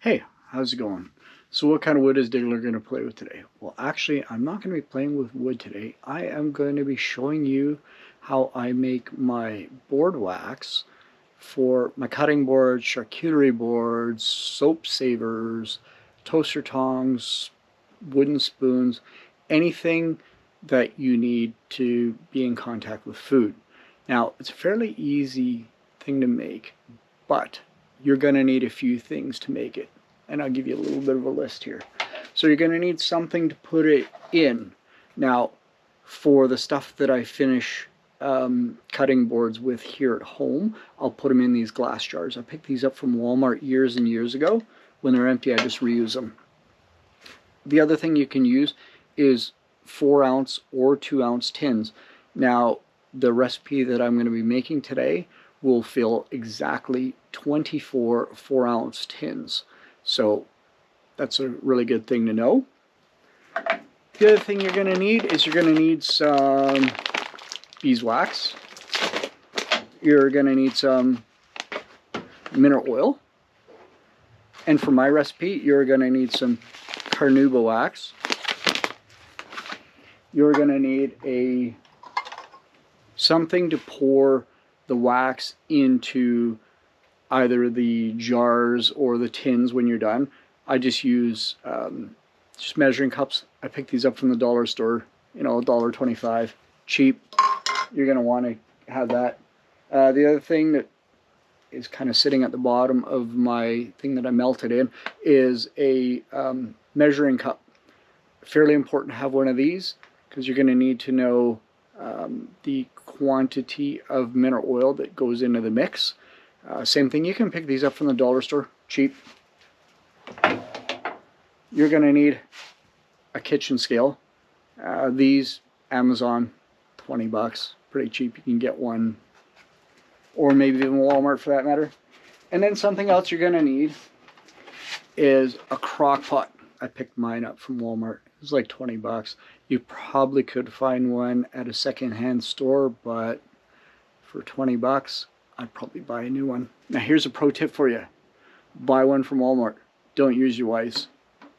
Hey, how's it going? So what kind of wood is Diggler going to play with today? Well, actually, I'm not going to be playing with wood today. I am going to be showing you how I make my board wax for my cutting boards, charcuterie boards, soap savers, toaster tongs, wooden spoons, anything that you need to be in contact with food. Now, it's a fairly easy thing to make, but you're going to need a few things to make it. And I'll give you a little bit of a list here. So you're going to need something to put it in. Now, for the stuff that I finish cutting boards with here at home, I'll put them in these glass jars. I picked these up from Walmart years and years ago. When they're empty, I just reuse them. The other thing you can use is 4-ounce or 2-ounce tins. Now, the recipe that I'm going to be making today will fill exactly 24 4-ounce tins. So that's a really good thing to know. The other thing you're going to need is you're going to need some beeswax. You're going to need some mineral oil. And for my recipe, you're going to need some carnauba wax. You're going to need something to pour the wax into either the jars or the tins when you're done. I just use just measuring cups. I picked these up from the dollar store, $1.25, cheap. You're going to want to have that. The other thing that is kind of sitting at the bottom of my thing that I melted in is a measuring cup. Fairly important to have one of these because you're going to need to know the quantity of mineral oil that goes into the mix. Same thing, you can pick these up from the dollar store, cheap. You're going to need a kitchen scale. These, Amazon, 20 bucks, pretty cheap. You can get one, or maybe even Walmart for that matter. And then something else you're going to need is a crock pot. I picked mine up from Walmart. It was like 20 bucks. You probably could find one at a secondhand store, but for 20 bucks, I'd probably buy a new one. Now here's a pro tip for you. Buy one from Walmart. Don't use your wife's.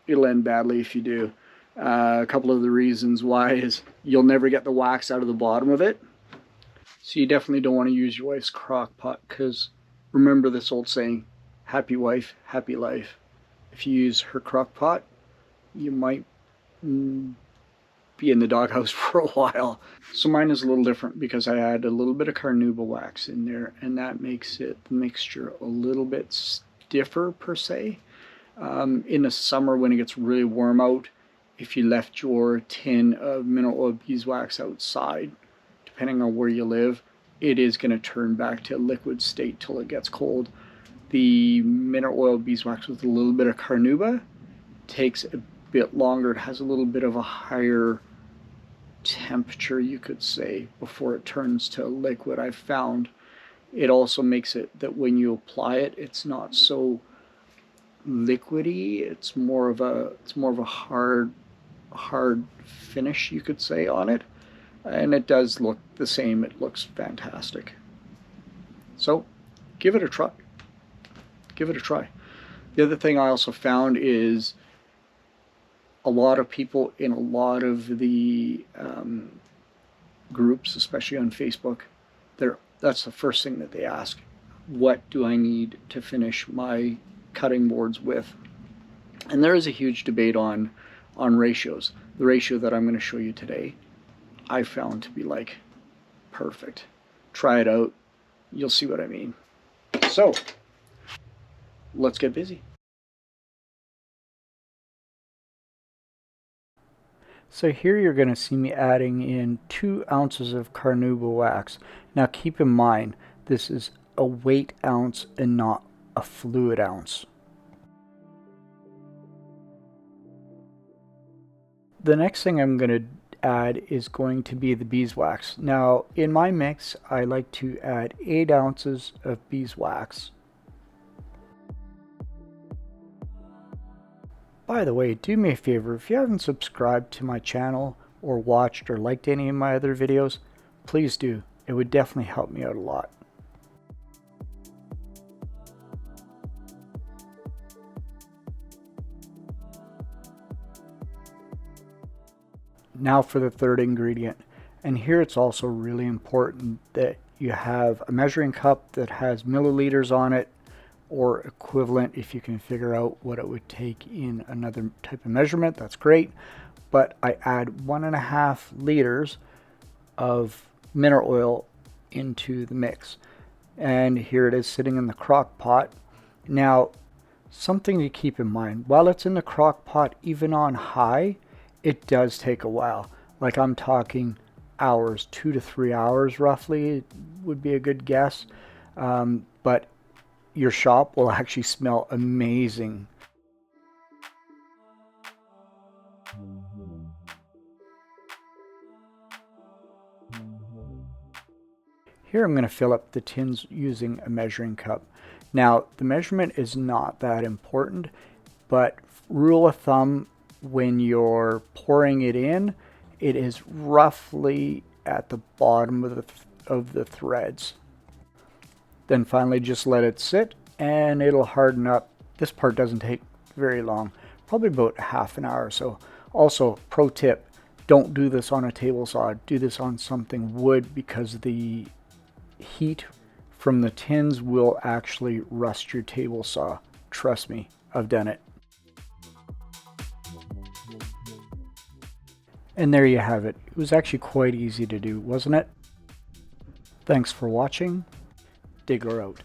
It'll end badly if you do. A couple of the reasons why is you'll never get the wax out of the bottom of it. So you definitely don't want to use your wife's crock pot, because remember this old saying, happy wife, happy life. If you use her crock pot, you might be in the doghouse for a while. So mine is a little different because I add a little bit of carnauba wax in there, and that makes the mixture a little bit stiffer per se. In the summer when it gets really warm out, if you left your tin of mineral oil beeswax outside, depending on where you live, it is going to turn back to a liquid state till it gets cold. The mineral oil beeswax with a little bit of carnauba takes a bit longer. It has a little bit of a higher temperature, you could say, before it turns to liquid. I've found it also makes it that when you apply it, it's not so liquidy. It's more of a hard finish, you could say, on it, and it does look the same. It looks fantastic. So give it a try. Give it a try. The other thing I also found is a lot of people in a lot of the groups, especially on Facebook, that's the first thing that they ask. What do I need to finish my cutting boards with? And there is a huge debate on ratios. The ratio that I'm going to show you today, I found to be like perfect. Try it out. You'll see what I mean. So let's get busy. So here you're going to see me adding in 2 ounces of carnauba wax. Now keep in mind, this is a weight ounce and not a fluid ounce. The next thing I'm going to add is going to be the beeswax. Now in my mix, I like to add 8 ounces of beeswax. By the way, do me a favor, if you haven't subscribed to my channel or watched or liked any of my other videos, please do. It would definitely help me out a lot. 1 Now for the third ingredient. And here it's also really important that you have a measuring cup that has milliliters on it or equivalent. If you can figure out what it would take in another type of measurement, that's great. But I add 1.5 liters of mineral oil into the mix. And here it is sitting in the crock pot. Now, something to keep in mind, while it's in the crock pot, even on high, it does take a while. Like I'm talking hours, 2 to 3 hours roughly would be a good guess. But your shop will actually smell amazing. Here I'm going to fill up the tins using a measuring cup. Now the measurement is not that important, but rule of thumb, when you're pouring it in, it is roughly at the bottom of the threads. Then finally just let it sit and it'll harden up. This part doesn't take very long, probably about half an hour or so. Also, pro tip, don't do this on a table saw. Do this on something wood, because the heat from the tins will actually rust your table saw. Trust me, I've done it. And there you have it. It was actually quite easy to do, wasn't it? Thanks for watching. Diggler out.